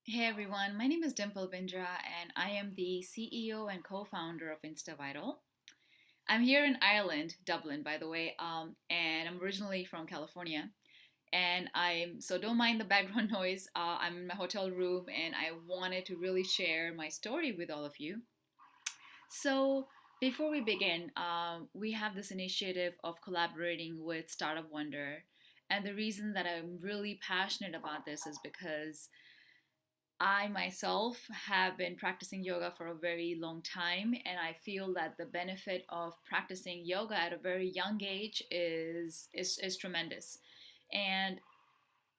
Hey everyone, my name is Dimple Bindra and I am the CEO and co founder of Instavital. I'm here in Ireland, Dublin, by the way, and I'm originally from California. And so don't mind the background noise. I'm in my hotel room and I wanted to really share my story with all of you. So, before we begin, we have this initiative of collaborating with Startup Wonder. And the reason that I'm really passionate about this is because I myself have been practicing yoga for a very long time, and I feel that the benefit of practicing yoga at a very young age is tremendous. And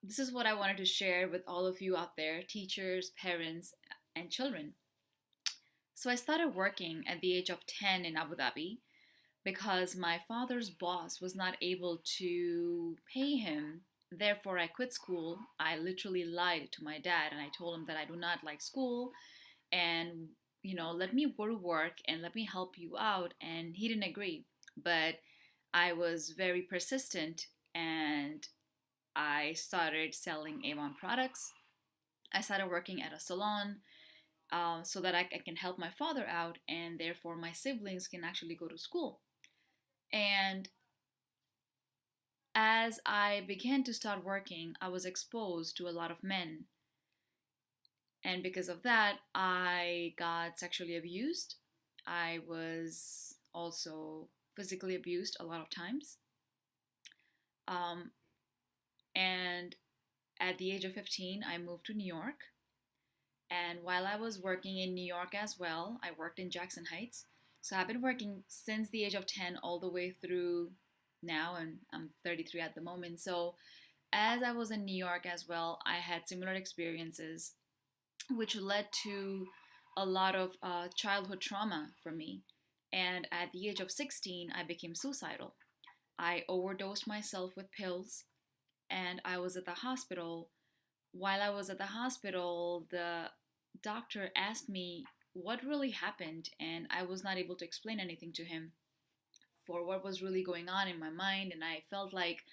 this is what I wanted to share with all of you out there, teachers, parents, and children. So I started working at the age of 10 in Abu Dhabi because my father's boss was not able to pay him. Therefore, I quit school. I literally lied to my dad and I told him that I do not like school and, let me go to work and let me help you out. And he didn't agree. But I was very persistent and I started selling Avon products. I started working at a salon so that I can help my father out and therefore my siblings can actually go to school. And as I began to start working, I was exposed to a lot of men. And because of that, I got sexually abused. I was also physically abused a lot of times. Um, and at the age of 15, I moved to New York. And while I was working in New York as well, I worked in Jackson Heights. So I've been working since the age of 10 all the way through now, and I'm 33 at the moment. So as I was in New York as well, I had similar experiences, which led to a lot of childhood trauma for me. And at the age of 16, I became suicidal. I overdosed myself with pills, and I was at the hospital. While I was at the hospital, the doctor asked me what really happened, and I was not able to explain anything to him for what was really going on in my mind. And I felt like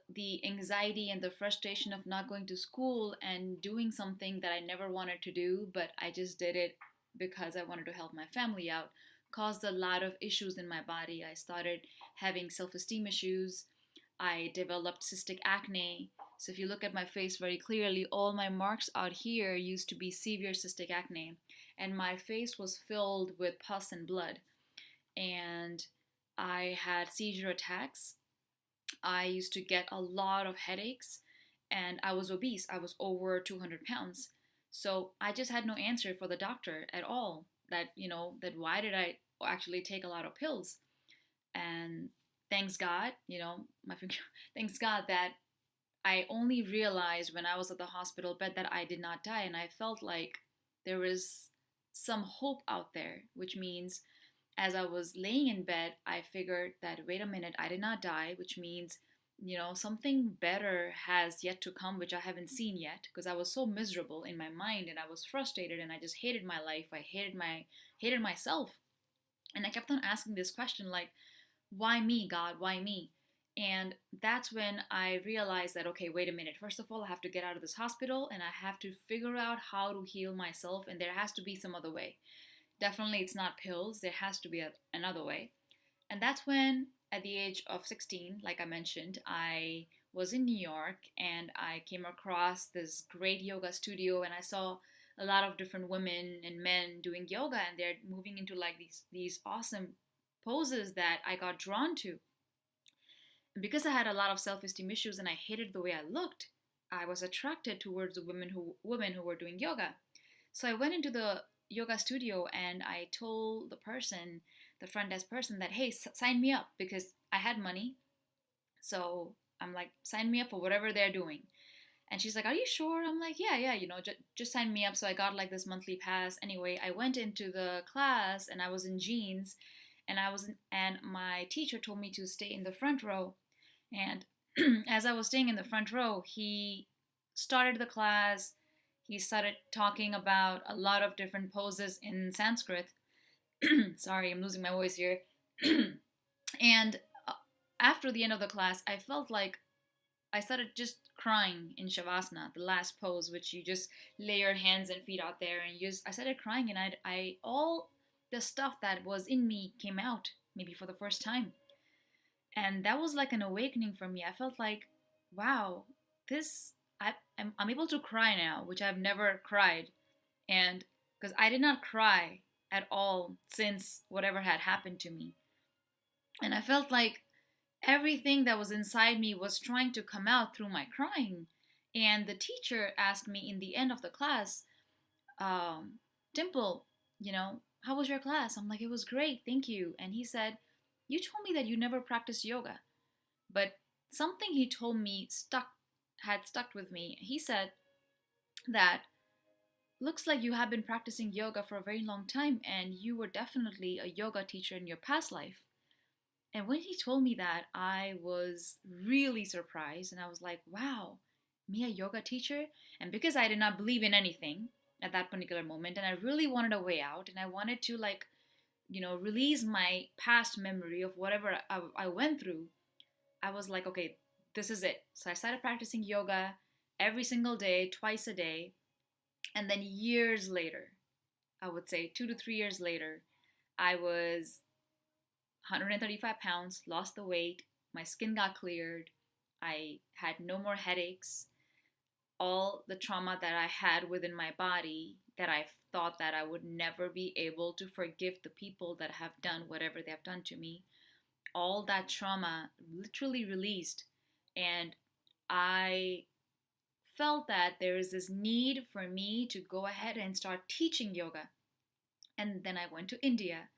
the anxiety and the frustration of not going to school and doing something that I never wanted to do, but I just did it because I wanted to help my family out, caused a lot of issues in my body. I started having self-esteem issues. I developed cystic acne. So if you look at my face very clearly, all my marks out here used to be severe cystic acne, and my face was filled with pus and blood. And I had seizure attacks. I used to get a lot of headaches and I was obese. I was over 200 pounds. So I just had no answer for the doctor at all that why did I actually take a lot of pills? And thanks God, my thanks God that I only realized when I was at the hospital bed that I did not die, and I felt like there was some hope out there, which means as I was laying in bed, I figured that wait a minute, I did not die, which means something better has yet to come, which I haven't seen yet, because I was so miserable in my mind and I was frustrated and I just hated my life. I hated myself. And I kept on asking this question like, why me, God? Why me? And that's when I realized that, okay, wait a minute. First of all, I have to get out of this hospital and I have to figure out how to heal myself, and there has to be some other way. Definitely, it's not pills, there has to be another way. And that's when, at the age of 16, like I mentioned, I was in New York and I came across this great yoga studio and I saw a lot of different women and men doing yoga and they're moving into like these awesome poses that I got drawn to. And because I had a lot of self-esteem issues and I hated the way I looked, I was attracted towards the women who were doing yoga. So I went into the yoga studio and I told the front desk person, that hey, sign me up because I had money. So I'm like, sign me up for whatever they're doing. And she's like, are you sure? I'm like, yeah, yeah, just sign me up. So I got like this monthly pass. Anyway, I went into the class and I was in jeans and my teacher told me to stay in the front row. And as I was staying in the front row, he started the class. He started talking about a lot of different poses in Sanskrit. Sorry, I'm losing my voice here. And after the end of the class, I felt like I started just crying in Shavasana, the last pose, which you just lay your hands and feet out there, and I started crying, and all the stuff that was in me came out, maybe for the first time, and that was like an awakening for me. I felt like, wow, this I'm able to cry now, which I've never cried, and because I did not cry at all since whatever had happened to me, and I felt like everything that was inside me was trying to come out through my crying. And the teacher asked me in the end of the class, um, Dimple, how was your class? I'm like, it was great, thank you. And he said, you told me that you never practiced yoga, but something he told me had stuck with me. He said that looks like you have been practicing yoga for a very long time and you were definitely a yoga teacher in your past life. And when he told me that, I was really surprised and I was like, wow, me a yoga teacher? And because I did not believe in anything at that particular moment and I really wanted a way out and I wanted to release my past memory of whatever I went through, I was like, okay, this is it. So I started practicing yoga every single day, twice a day. And then years later, I would say 2 to 3 years later, I was 135 pounds, lost the weight, my skin got cleared, I had no more headaches. All the trauma that I had within my body that I thought that I would never be able to forgive the people that have done whatever they have done to me, all that trauma literally released. And I felt that there is this need for me to go ahead and start teaching yoga. And then I went to India.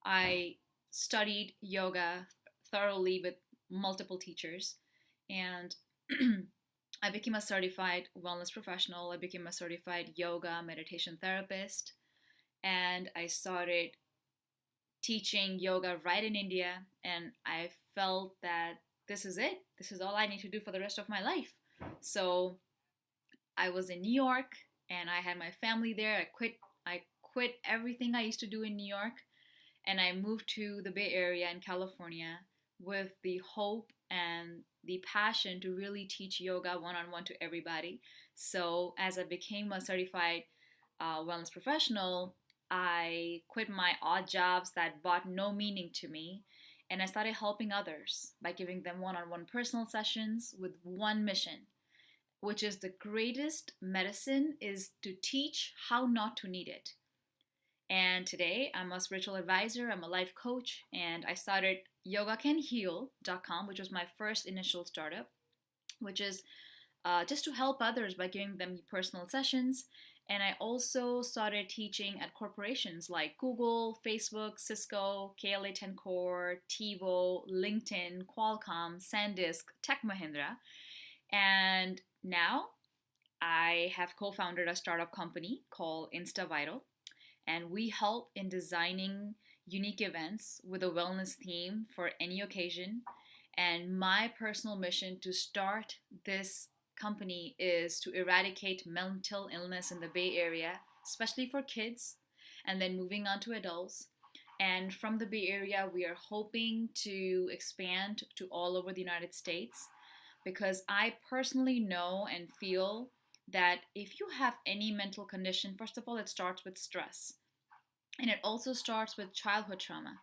I studied yoga thoroughly with multiple teachers, and I became a certified wellness professional. I became a certified yoga meditation therapist, and I started teaching yoga right in India. And I felt that this is it. This is all I need to do for the rest of my life. So I was in New York, and I had my family there. I quit everything I used to do in New York, and I moved to the Bay Area in California with the hope and the passion to really teach yoga one on one to everybody. So, as I became a certified wellness professional, I quit my odd jobs that brought no meaning to me, and I started helping others by giving them one on one personal sessions with one mission, which is the greatest medicine is to teach how not to need it. And today I'm a spiritual advisor, I'm a life coach, and I started yogacanheal.com, which was my first initial startup, which is just to help others by giving them personal sessions. And I also started teaching at corporations like Google, Facebook, Cisco, KLA10 Core, TiVo, LinkedIn, Qualcomm, SanDisk, Tech Mahindra. And now I have co founded a startup company called Instavital, and we help in designing unique events with a wellness theme for any occasion. And my personal mission to start this company is to eradicate mental illness in the Bay Area, especially for kids, and then moving on to adults. And from the Bay Area, we are hoping to expand to all over the United States because I personally know and feel that if you have any mental condition, first of all, it starts with stress. And it also starts with childhood trauma.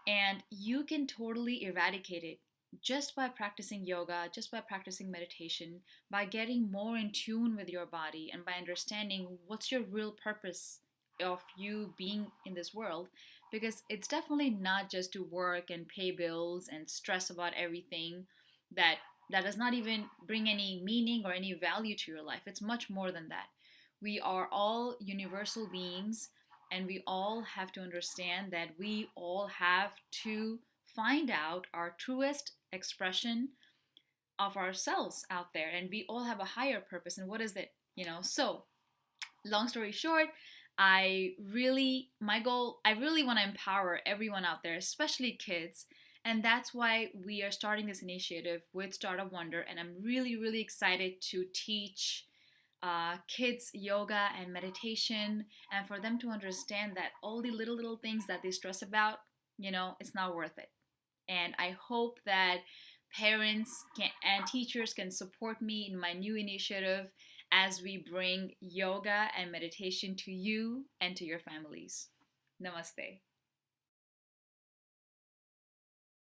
And you can totally eradicate it just by practicing yoga, just by practicing meditation, by getting more in tune with your body and by understanding what's your real purpose of you being in this world. Because it's definitely not just to work and pay bills and stress about everything that does not even bring any meaning or any value to your life. It's much more than that. We are all universal beings, and we all have to understand that we all have to find out our truest expression of ourselves out there, and we all have a higher purpose. And what is it? So long story short, my goal, I really want to empower everyone out there, especially kids. And that's why we are starting this initiative with Startup Wonder. And I'm really, really excited to teach kids yoga and meditation, and for them to understand that all the little things that they stress about, it's not worth it. And I hope that parents and teachers can support me in my new initiative as we bring yoga and meditation to you and to your families. Namaste.